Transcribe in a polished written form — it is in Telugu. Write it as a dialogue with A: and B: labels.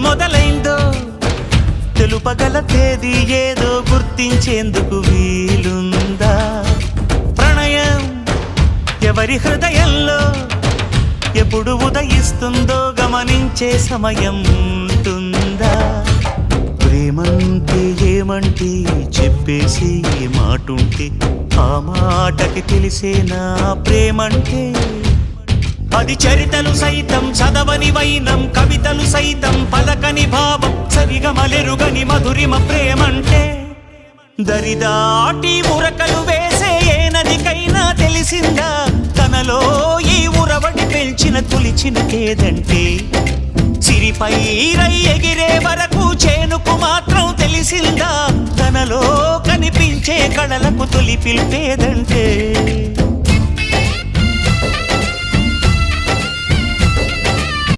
A: మొదలైందో తెలుపగల తేదీ ఏదో గుర్తించేందుకు వీలుందా? ప్రణయం ఎవరి హృదయంలో ఎప్పుడు ఉదయిస్తుందో గమనించే సమయం ఉంటుందా? ప్రేమంటే ఏమంటే చెప్పేసి మాటుంటే ఆ మాటకి తెలిసేనా ప్రేమంటే? అది చరితలు సైతం చదవని వైనం, కవితలు సైతం పలకని భావం, సరిగమలెరుగని మధురిమ ప్రేమంటే. దరిదాటి ఉరకలు వేసే ఏ నదికైనా తెలిసిందా తనలో ఈ ఉరవడి పెంచిన తొలిచిన కేదంటే? సిరిపై రై ఎగిరే వరకు చేనుకు మాత్రం తెలిసిందా తనలో కనిపించే కళలకు తొలి పిలిపేదంటే?